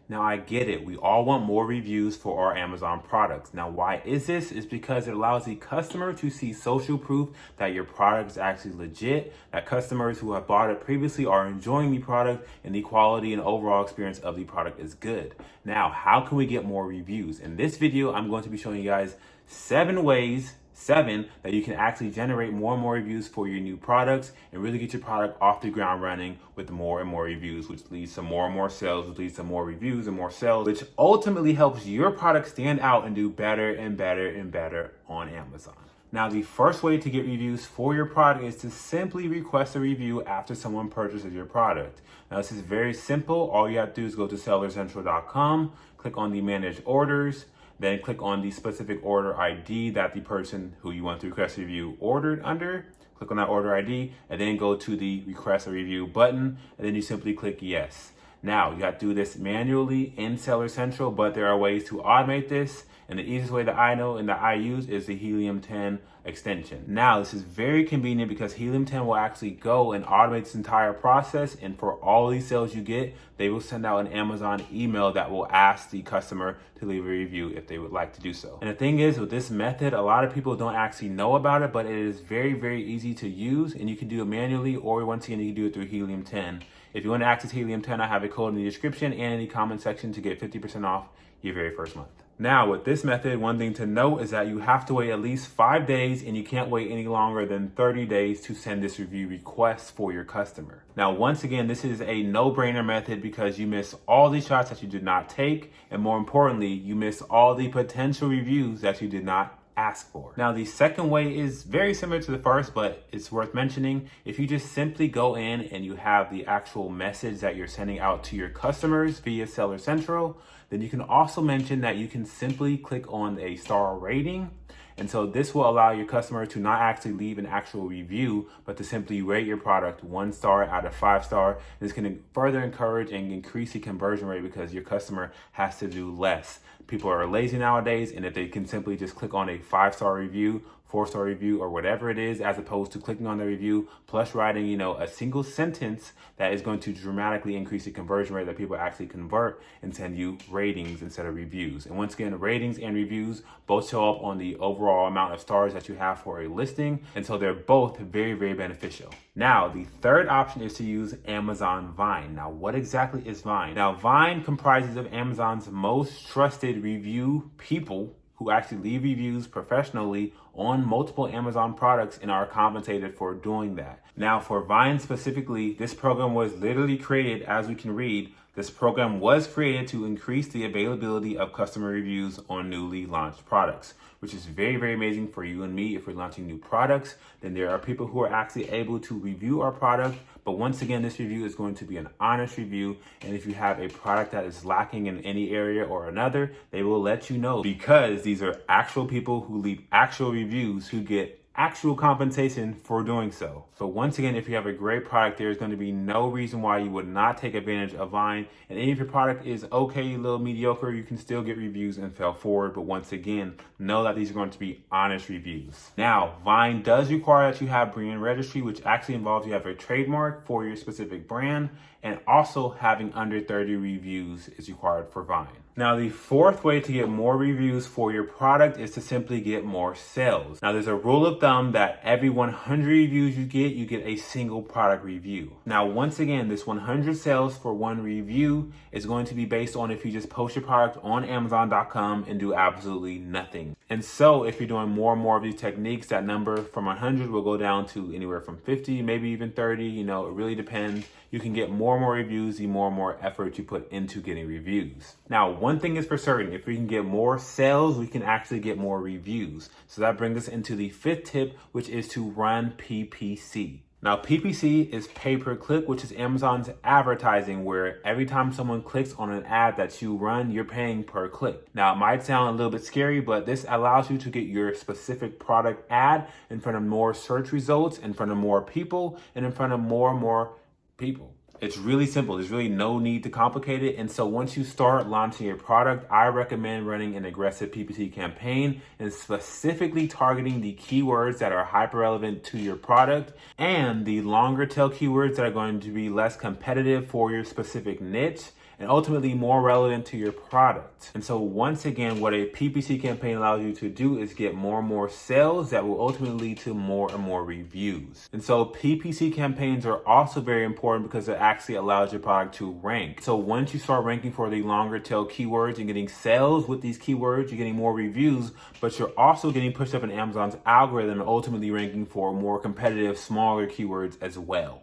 Now I get it. We all want more reviews for our Amazon products. Now why is this? It's because it allows the customer to see social proof that your product is actually legit, that customers who have bought it previously are enjoying the product, and the quality and overall experience of the product is good. Now, how can we get more reviews? In this video, I'm going to be showing you guys 7 ways that you can actually generate more and more reviews for your new products and really get your product off the ground running with more and more reviews, which leads to more and more sales, which leads to more reviews and more sales, which ultimately helps your product stand out and do better and better and better on Amazon. Now, the first way to get reviews for your product is to simply request a review after someone purchases your product. Now, this is very simple. All you have to do is go to sellercentral.com, click on the manage orders, then click on the specific order ID that the person who you want to request a review ordered under. Click on that order ID and then go to the request a review button, and then you simply click yes. Now, you have to do this manually in Seller Central, but there are ways to automate this. And the easiest way that I know and that I use is the Helium 10 extension. Now, this is very convenient because Helium 10 will actually go and automate this entire process. And for all these sales you get, they will send out an Amazon email that will ask the customer to leave a review if they would like to do so. And the thing is, with this method, a lot of people don't actually know about it, but it is very, very easy to use. And you can do it manually, or once again, you can do it through Helium 10. If you want to access Helium 10, I have a code in the description and in the comment section to get 50% off your very first month. Now, with this method, one thing to note is that you have to wait at least 5 days, and you can't wait any longer than 30 days to send this review request for your customer. Now, once again, this is a no-brainer method because you miss all the shots that you did not take, and more importantly, you miss all the potential reviews that you did not ask for. Now, the second way is very similar to the first, but it's worth mentioning. If you just simply go in and you have the actual message that you're sending out to your customers via Seller Central, then you can also mention that you can simply click on a star rating. And so this will allow your customer to not actually leave an actual review, but to simply rate your product 1 star out of 5 star. This can further encourage and increase the conversion rate because your customer has to do less. People are lazy nowadays, and if they can simply just click on a 5-star review, 4-star review, or whatever it is, as opposed to clicking on the review plus writing, a single sentence that is going to dramatically increase the conversion rate that people actually convert and send you ratings instead of reviews. And once again, ratings and reviews both show up on the overall amount of stars that you have for a listing. And so they're both very, very beneficial. Now, the third option is to use Amazon Vine. Now, what exactly is Vine? Now, Vine comprises of Amazon's most trusted review people who actually leave reviews professionally on multiple Amazon products and are compensated for doing that. Now, for Vine specifically, this program was literally created, as we can read, this program was created to increase the availability of customer reviews on newly launched products, which is very, very amazing for you and me. If we're launching new products, then there are people who are actually able to review our product. But once again, this review is going to be an honest review. And if you have a product that is lacking in any area or another, they will let you know, because these are actual people who leave actual reviews who get actual compensation for doing so. So once again, if you have a great product, there's going to be no reason why you would not take advantage of Vine. And if your product is okay, a little mediocre, you can still get reviews and fail forward. But once again, know that these are going to be honest reviews. Now, Vine does require that you have brand registry, which actually involves you have a trademark for your specific brand, and also having under 30 reviews is required for Vine. Now, the fourth way to get more reviews for your product is to simply get more sales. Now, there's a rule of thumb that every 100 reviews you get a single product review. Now, once again, this 100 sales for 1 review is going to be based on if you just post your product on Amazon.com and do absolutely nothing. And so if you're doing more and more of these techniques, that number from 100 will go down to anywhere from 50, maybe even 30. It really depends. You can get more and more reviews the more and more effort you put into getting reviews. Now, one thing is for certain, if we can get more sales, we can actually get more reviews. So that brings us into the 5th tip, which is to run PPC. Now, PPC is pay per click, which is Amazon's advertising, where every time someone clicks on an ad that you run, you're paying per click. Now, it might sound a little bit scary, but this allows you to get your specific product ad in front of more search results, in front of more people, and in front of more and more people. It's really simple. There's really no need to complicate it. And so once you start launching your product, I recommend running an aggressive PPC campaign and specifically targeting the keywords that are hyper relevant to your product and the longer tail keywords that are going to be less competitive for your specific niche. and ultimately more relevant to your product. And so once again, what a PPC campaign allows you to do is get more and more sales that will ultimately lead to more and more reviews. And so PPC campaigns are also very important because it actually allows your product to rank. So once you start ranking for the longer tail keywords and getting sales with these keywords, you're getting more reviews, but you're also getting pushed up in Amazon's algorithm and ultimately ranking for more competitive, smaller keywords as well.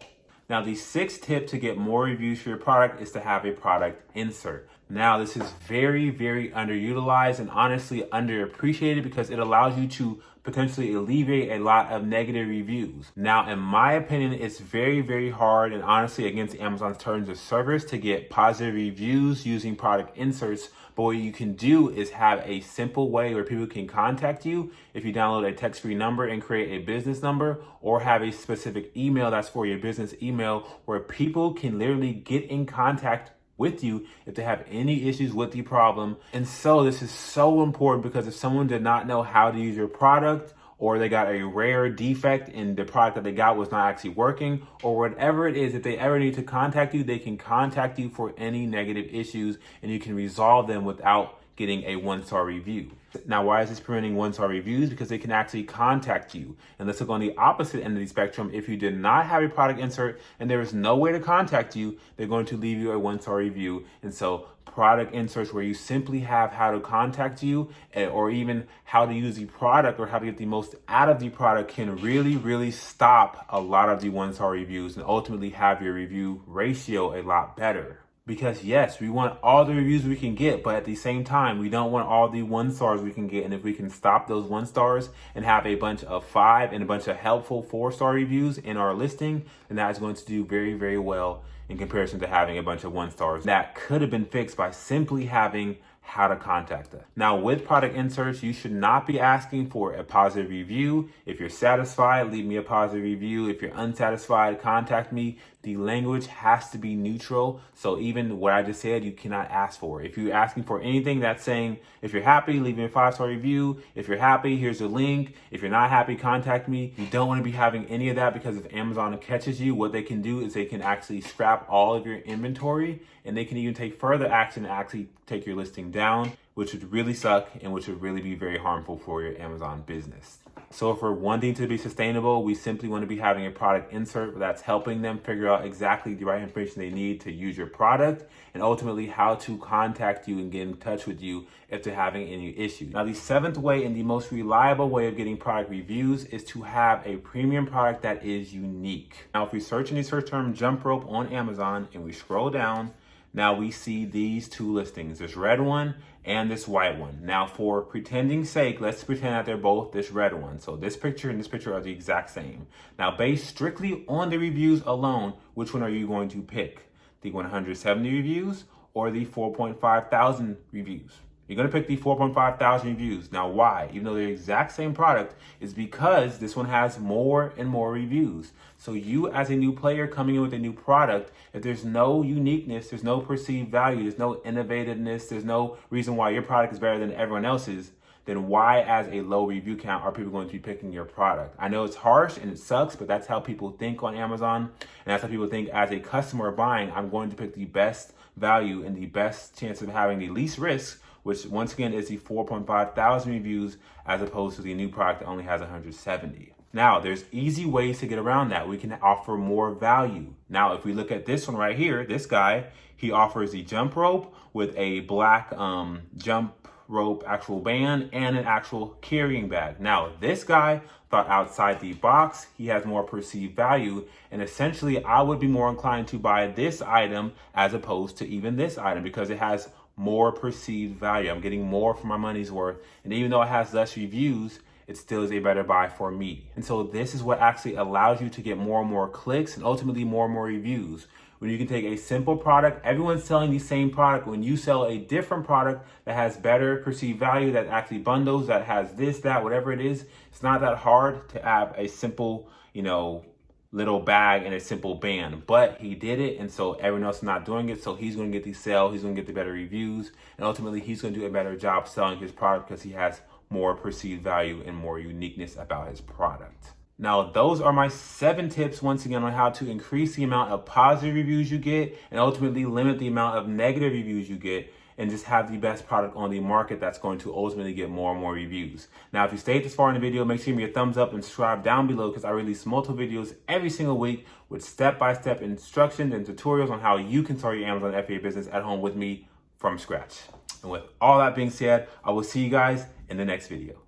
Now, the sixth tip to get more reviews for your product is to have a product insert. Now, this is very, very underutilized and honestly underappreciated because it allows you to potentially alleviate a lot of negative reviews. Now, in my opinion, it's very, very hard and honestly against Amazon's terms of service to get positive reviews using product inserts. But what you can do is have a simple way where people can contact you if you download a text-free number and create a business number, or have a specific email that's for your business email where people can literally get in contact with you if they have any issues with the problem. And so this is so important because if someone did not know how to use your product, or they got a rare defect in the product that they got was not actually working, or whatever it is, if they ever need to contact you, they can contact you for any negative issues and you can resolve them without getting a 1-star review. Now, why is this preventing 1-star reviews? Because they can actually contact you. And let's look on the opposite end of the spectrum. If you did not have a product insert and there is no way to contact you, they're going to leave you a 1-star review. And so product inserts where you simply have how to contact you or even how to use the product or how to get the most out of the product can really, really stop a lot of the 1-star reviews and ultimately have your review ratio a lot better. Because yes, we want all the reviews we can get, but at the same time, we don't want all the 1-stars we can get. And if we can stop those 1-stars and have a bunch of 5 and a bunch of helpful 4-star reviews in our listing, then that is going to do very, very well in comparison to having a bunch of 1-stars. That could have been fixed by simply having how to contact us. Now, with product inserts, you should not be asking for a positive review. If you're satisfied, leave me a positive review. If you're unsatisfied, contact me. The language has to be neutral. So even what I just said, you cannot ask for. If you're asking for anything that's saying, if you're happy, leave me a 5-star review. If you're happy, here's a link. If you're not happy, contact me. You don't want to be having any of that because if Amazon catches you, what they can do is they can actually scrap all of your inventory and they can even take further action and actually take your listing down, which would really suck and which would really be very harmful for your Amazon business. So if we're wanting to be sustainable, we simply want to be having a product insert that's helping them figure out exactly the right information they need to use your product and ultimately how to contact you and get in touch with you if they're having any issues. Now, the 7th way and the most reliable way of getting product reviews is to have a premium product that is unique. Now, if we search in the search term jump rope on Amazon and we scroll down, now we see these 2 listings, this red one and this white one. Now, for pretending sake, let's pretend that they're both this red one. So this picture and this picture are the exact same. Now, based strictly on the reviews alone, which one are you going to pick? The 170 reviews or the 4.5 thousand reviews? You're going to pick the 4.5 thousand reviews. Now, why? Even though they're the exact same product, is because this one has more and more reviews. So you as a new player coming in with a new product, if there's no uniqueness, there's no perceived value, there's no innovativeness, there's no reason why your product is better than everyone else's, then why as a low review count are people going to be picking your product? I know it's harsh and it sucks, but that's how people think on Amazon. And that's how people think as a customer buying, I'm going to pick the best value and the best chance of having the least risk, which once again is the 4.5 thousand reviews as opposed to the new product that only has 170. Now, there's easy ways to get around that. We can offer more value. Now, if we look at this one right here, this guy, he offers the jump rope with a black jump rope actual band and an actual carrying bag. Now, this guy thought outside the box. He has more perceived value. And essentially, I would be more inclined to buy this item as opposed to even this item because it has more perceived value. I'm getting more for my money's worth. And even though it has less reviews, it still is a better buy for me. And so this is what actually allows you to get more and more clicks and ultimately more and more reviews. When you can take a simple product, everyone's selling the same product. When you sell a different product that has better perceived value, that actually bundles, that has this, that, whatever it is, it's not that hard to have a simple, little bag and a simple band, but he did it, and so everyone else is not doing it, so he's going to get the sale, he's going to get the better reviews, and ultimately he's going to do a better job selling his product because he has more perceived value and more uniqueness about his product. Now, those are my 7 tips, once again, on how to increase the amount of positive reviews you get and ultimately limit the amount of negative reviews you get, and just have the best product on the market that's going to ultimately get more and more reviews. Now, if you stayed this far in the video, make sure you give me a thumbs up and subscribe down below, because I release multiple videos every single week with step-by-step instructions and tutorials on how you can start your Amazon FBA business at home with me from scratch. And with all that being said, I will see you guys in the next video.